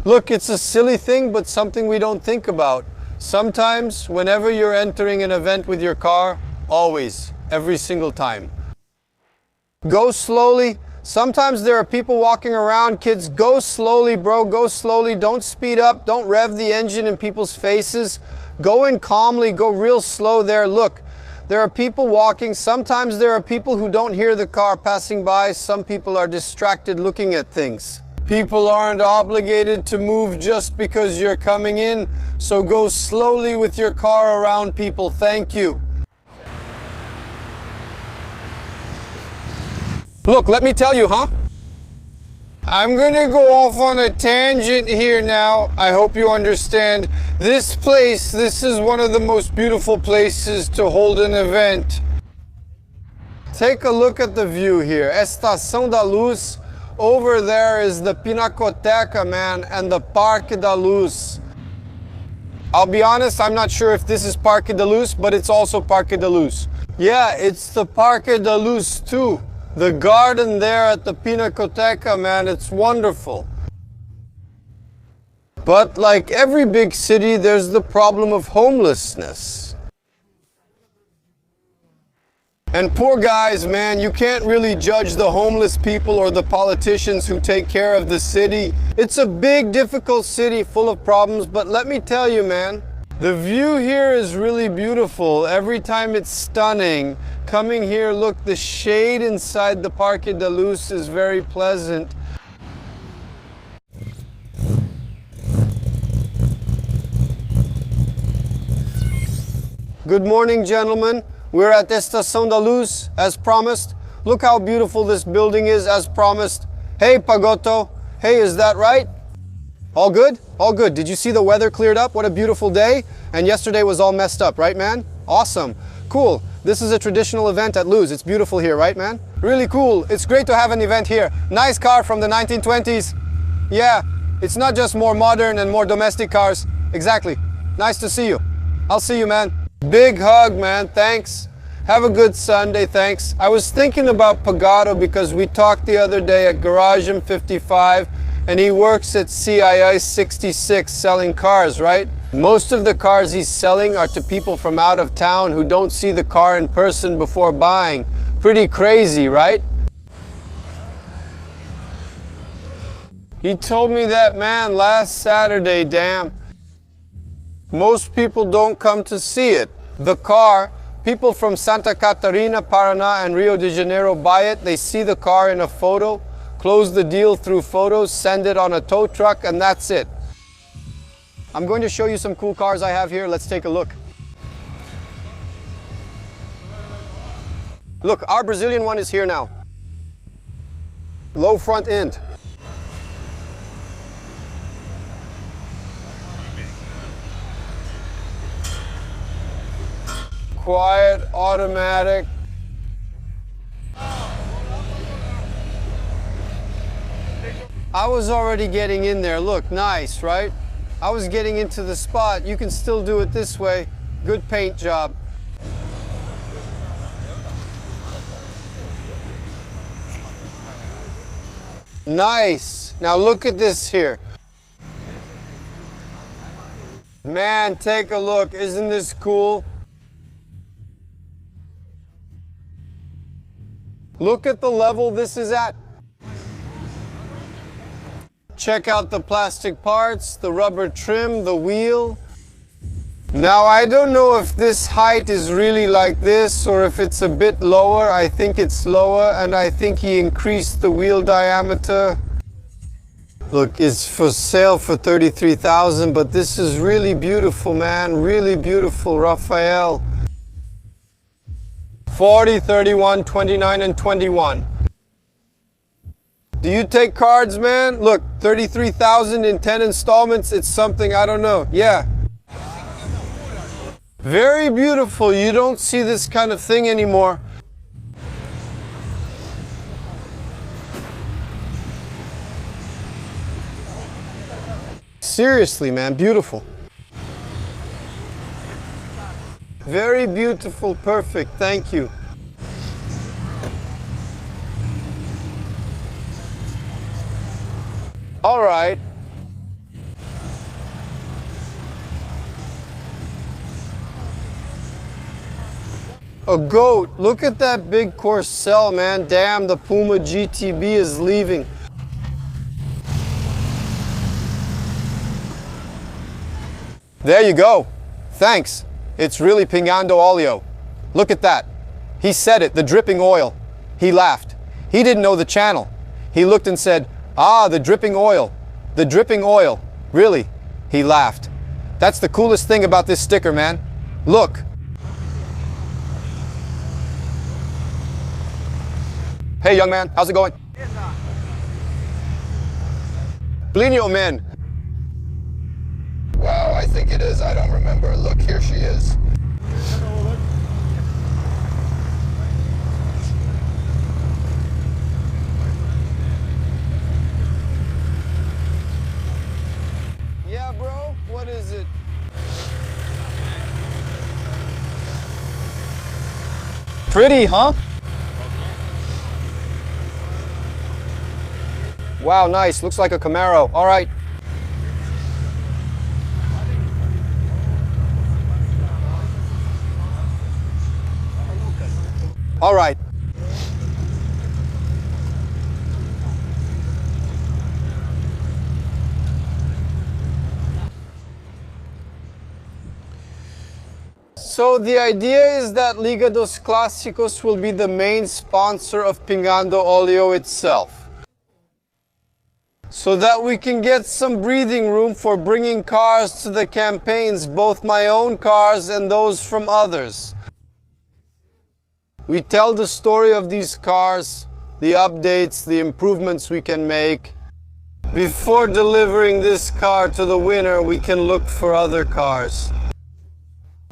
Look, it's a silly thing, but something we don't think about. Sometimes, whenever you're entering an event with your car, always, every single time, go slowly. Sometimes there are people walking around. Kids, go slowly, bro. Go slowly. Don't speed up. Don't rev the engine in people's faces. Go in calmly. Go real slow there. Look, there are people walking. Sometimes there are people who don't hear the car passing by. Some people are distracted looking at things. People aren't obligated to move just because you're coming in. So go slowly with your car around people. Thank you. Look, let me tell you, huh? I'm gonna go off on a tangent here now. I hope you understand. This place, this is one of the most beautiful places to hold an event. Take a look at the view here. Estação da Luz. Over there is the Pinacoteca, man, and the Parque da Luz. I'll be honest, I'm not sure if this is Parque da Luz, but it's also Parque da Luz. Yeah, it's the Parque da Luz too. The garden there at the Pinacoteca, man, it's wonderful. But like every big city, there's the problem of homelessness. And poor guys, man, you can't really judge the homeless people or the politicians who take care of the city. It's a big, difficult city full of problems, but let me tell you, man, the view here is really beautiful. Every time it's stunning. Coming here, look, the shade inside the Parque da Luz is very pleasant. Good morning, gentlemen. We're at Estação da Luz, as promised. Look how beautiful this building is, as promised. Hey, Pagotto. Hey, is that right? All good? All good. Did you see the weather cleared up? What a beautiful day. And yesterday was all messed up, right, man? Awesome. Cool. This is a traditional event at Luz. It's beautiful here, right, man? Really cool. It's great to have an event here. Nice car from the 1920s. Yeah, it's not just more modern and more domestic cars. Exactly. Nice to see you. I'll see you, man. Big hug, man. Thanks. Have a good Sunday. Thanks. I was thinking about Pagotto because we talked the other day at Garage M55 and he works at CII 66 selling cars, right? Most of the cars he's selling are to people from out of town who don't see the car in person before buying. Pretty crazy, right? He told me that, man, last Saturday, damn. Most people don't come to see it. The car, people from Santa Catarina, Paraná, and Rio de Janeiro buy it. They see the car in a photo, close the deal through photos, send it on a tow truck, and that's it. I'm going to show you some cool cars I have here. Let's take a look. Look, our Brazilian one is here now. Low front end. Quiet, automatic. I was already getting in there. Look, nice, right? I was getting into the spot. You can still do it this way. Good paint job. Nice. Now look at this here. Man, take a look. Isn't this cool? Look at the level this is at. Check out the plastic parts, the rubber trim, the wheel. Now I don't know if this height is really like this or if it's a bit lower. I think it's lower, and I think he increased the wheel diameter. Look, it's for sale for $33,000, but this is really beautiful, man. Really beautiful, Rafael. 40, 31, 29, and 21. Do you take cards, man? Look, $33,000 in 10 installments. It's something, I don't know. Yeah. Very beautiful. You don't see this kind of thing anymore. Seriously, man, beautiful. Very beautiful, perfect. Thank you. All right. A goat. Look at that big Corcel, man. Damn, the Puma GTB is leaving. There you go. Thanks. It's really pingando oleo. Look at that. He said it, the dripping oil. He laughed. He didn't know the channel. He looked and said, ah, the dripping oil. The dripping oil. Really? He laughed. That's the coolest thing about this sticker, man. Look. Hey, young man, how's it going? Blinio, man. Wow, I think it is. I don't remember. Look, here she is. Yeah, bro, what is it? Pretty, huh? Wow, nice. Looks like a Camaro. All right. All right. So the idea is that Liga dos Clássicos will be the main sponsor of Pingando Oleo itself, so that we can get some breathing room for bringing cars to the campaigns, both my own cars and those from others. We tell the story of these cars, the updates, the improvements we can make. Before delivering this car to the winner, we can look for other cars.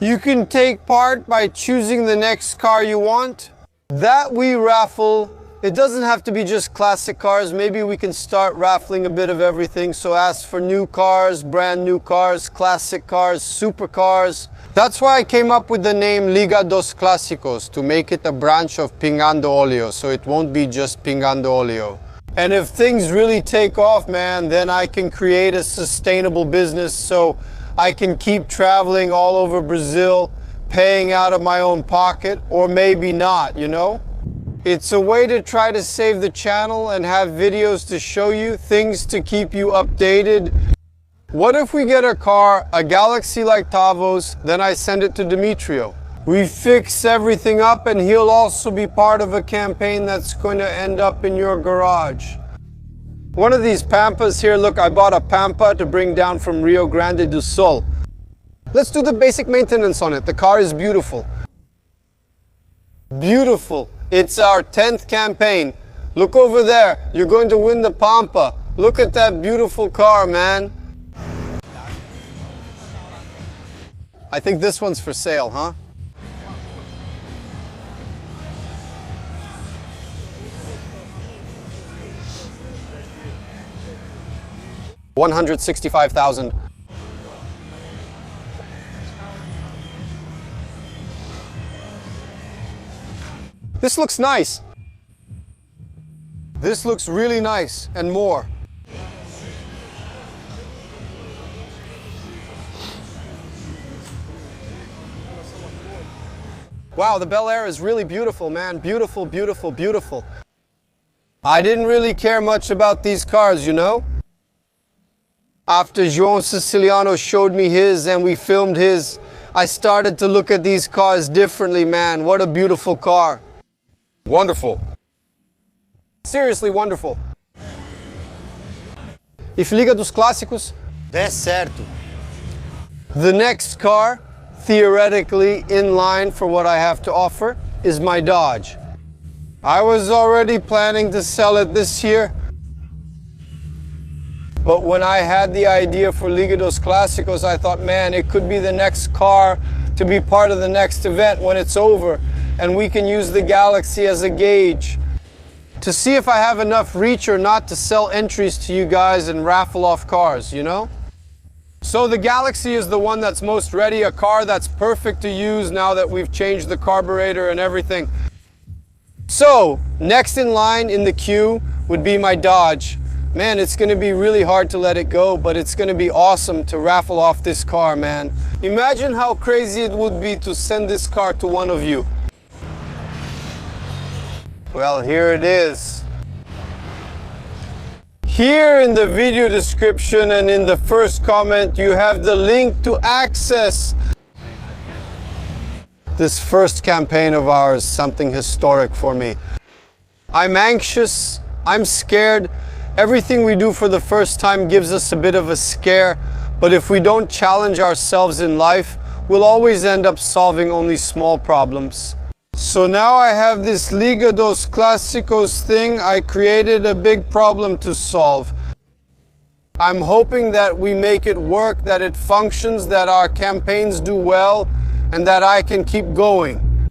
You can take part by choosing the next car you want. That we raffle. It doesn't have to be just classic cars. Maybe we can start raffling a bit of everything. So ask for new cars, brand new cars, classic cars, supercars. That's why I came up with the name Liga dos Clássicos, to make it a branch of Pingando Oleo, so it won't be just Pingando Oleo. And if things really take off, man, then I can create a sustainable business so I can keep traveling all over Brazil, paying out of my own pocket, or maybe not, you know? It's a way to try to save the channel and have videos to show you, things to keep you updated. What if we get a car, a Galaxy like Tavo's, then I send it to Demetrio? We fix everything up and he'll also be part of a campaign that's going to end up in your garage. One of these Pampas here, look, I bought a Pampa to bring down from Rio Grande do Sul. Let's do the basic maintenance on it. The car is beautiful. Beautiful. It's our 10th campaign. Look over there. You're going to win the Pampa. Look at that beautiful car, man. I think this one's for sale, huh? $165,000. This looks nice. This looks really nice and more. Wow, the Bel Air is really beautiful, man. Beautiful, beautiful, beautiful. I didn't really care much about these cars, you know? After João Siciliano showed me his and we filmed his, I started to look at these cars differently, man. What a beautiful car. Wonderful. Seriously wonderful. If Liga dos Clássicos der certo, the next car, theoretically in line for what I have to offer, is my Dodge. I was already planning to sell it this year, but when I had the idea for Liga dos Clássicos, I thought, man, it could be the next car to be part of the next event when it's over, and we can use the Galaxy as a gauge to see if I have enough reach or not to sell entries to you guys and raffle off cars, you know? So the Galaxy is the one that's most ready, a car that's perfect to use now that we've changed the carburetor and everything. So, next in line in the queue would be my Dodge. Man, it's going to be really hard to let it go, but it's going to be awesome to raffle off this car, man. Imagine how crazy it would be to send this car to one of you. Well, here it is. Here in the video description and in the first comment, you have the link to access this first campaign of ours, something historic for me. I'm anxious, I'm scared. Everything we do for the first time gives us a bit of a scare, but if we don't challenge ourselves in life, we'll always end up solving only small problems. So now I have this Liga dos Clássicos thing. I created a big problem to solve. I'm hoping that we make it work, that it functions, that our campaigns do well, and that I can keep going.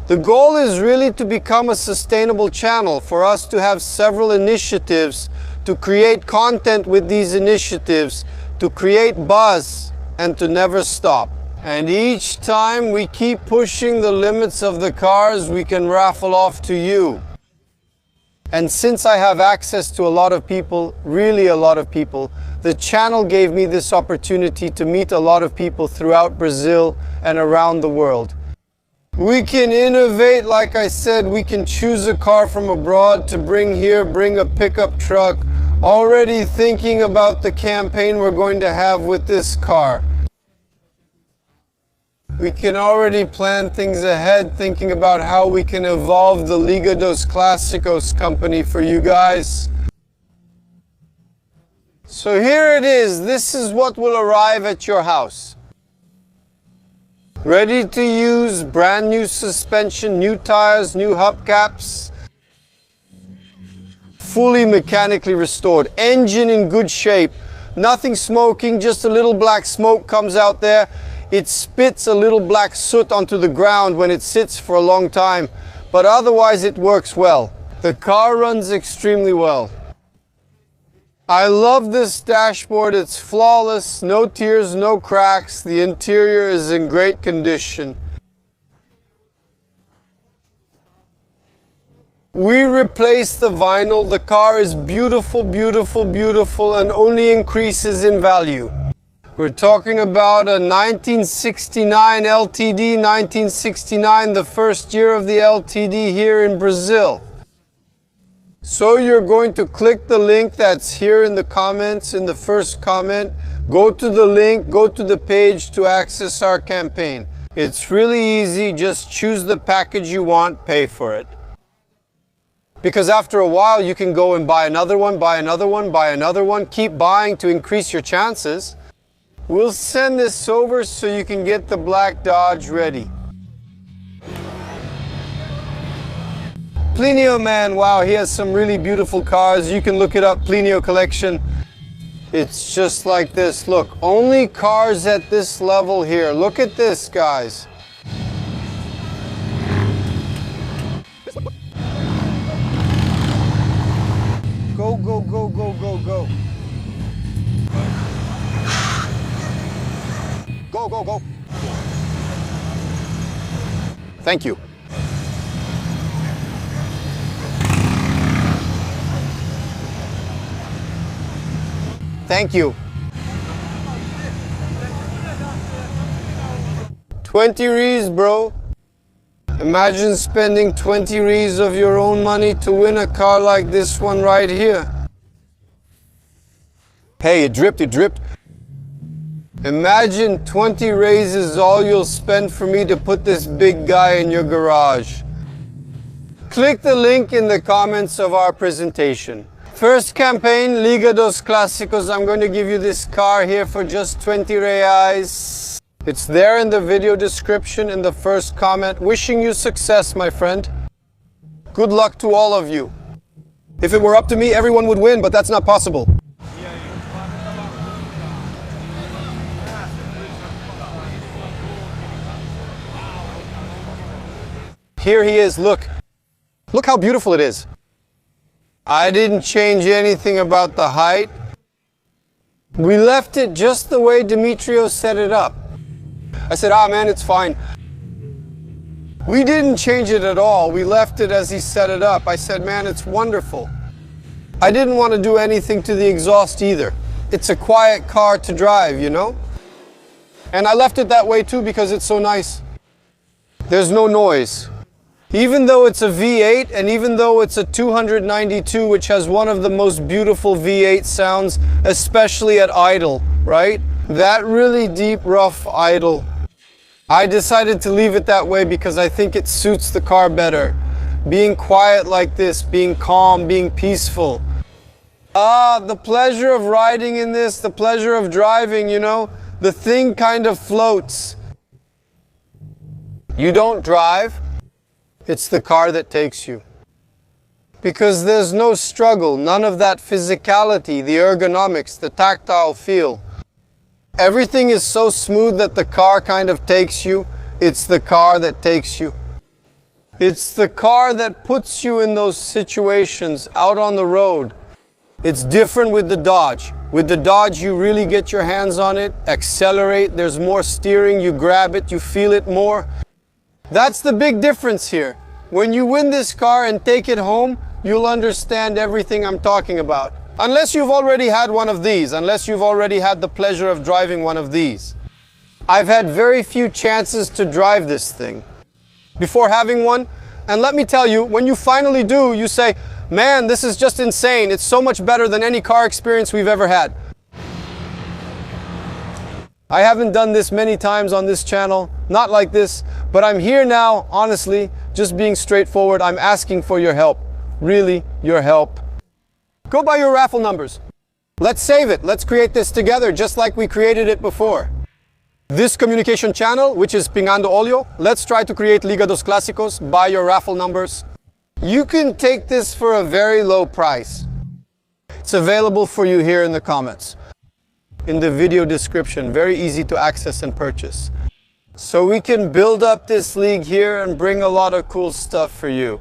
The goal is really to become a sustainable channel, for us to have several initiatives, to create content with these initiatives, to create buzz, and to never stop. And each time we keep pushing the limits of the cars we can raffle off to you. And since I have access to a lot of people, really a lot of people, the channel gave me this opportunity to meet a lot of people throughout Brazil and around the world. We can innovate, like I said, we can choose a car from abroad to bring here, bring a pickup truck, already thinking about the campaign we're going to have with this car. We can already plan things ahead, thinking about how we can evolve the Liga dos Clássicos company for you guys. So here it is. This is what will arrive at your house. Ready to use, brand new suspension, new tires, new hubcaps. Fully mechanically restored. Engine in good shape. Nothing smoking, just a little black smoke comes out there. It spits a little black soot onto the ground when it sits for a long time, but otherwise it works well. The car runs extremely well. I love this dashboard. It's flawless, no tears, no cracks. The interior is in great condition. We replaced the vinyl. The car is beautiful, beautiful, beautiful, and only increases in value. We're talking about a 1969 LTD, 1969, the first year of the LTD here in Brazil. So you're going to click the link that's here in the comments, in the first comment. Go to the link, go to the page to access our campaign. It's really easy, just choose the package you want, pay for it. Because after a while you can go and buy another one, buy another one, buy another one, keep buying to increase your chances. We'll send this over so you can get the black Dodge ready. Plinio man, wow, he has some really beautiful cars. You can look it up, Plinio collection. It's just like this. Look, only cars at this level here. Look at this, guys. Go, go, go, go, go, go. Go, go, go. Thank you. Thank you. 20 reais, bro. Imagine spending 20 reais of your own money to win a car like this one right here. Hey, it dripped, it dripped. Imagine 20 raises all you'll spend for me to put this big guy in your garage. Click the link in the comments of our presentation. First campaign, Liga dos Clássicos. I'm going to give you this car here for just 20 reais. It's there in the video description in the first comment. Wishing you success, my friend. Good luck to all of you. If it were up to me, everyone would win, but that's not possible. Here he is, look. Look how beautiful it is. I didn't change anything about the height. We left it just the way Demetrios set it up. I said, man, it's fine. We didn't change it at all. We left it as he set it up. I said, man, it's wonderful. I didn't want to do anything to the exhaust either. It's a quiet car to drive, you know? And I left it that way too because it's so nice. There's no noise. Even though it's a V8 and even though it's a 292, which has one of the most beautiful V8 sounds, especially at idle, right? That really deep, rough idle. I decided to leave it that way because I think it suits the car better. Being quiet like this, being calm, being peaceful. The pleasure of riding in this, the pleasure of driving, you know, the thing kind of floats. You don't drive, it's the car that takes you. Because there's no struggle, none of that physicality, the ergonomics, the tactile feel. Everything is so smooth that the car kind of takes you. It's the car that takes you. It's the car that puts you in those situations out on the road. It's different with the Dodge. With the Dodge, you really get your hands on it, accelerate, there's more steering, you grab it, you feel it more. That's the big difference here. When you win this car and take it home, you'll understand everything I'm talking about. Unless you've already had one of these, unless you've already had the pleasure of driving one of these. I've had very few chances to drive this thing before having one, and let me tell you, when you finally do, you say, man, this is just insane. It's so much better than any car experience we've ever had. I haven't done this many times on this channel, not like this, but I'm here now, honestly, just being straightforward. I'm asking for your help, really, your help. Go buy your raffle numbers. Let's save it. Let's create this together just like we created it before. This communication channel, which is Pingando Olio, let's try to create Liga dos Clássicos. Buy your raffle numbers. You can take this for a very low price. It's available for you here in the comments. In the video description, very easy to access and purchase. So we can build up this league here and bring a lot of cool stuff for you.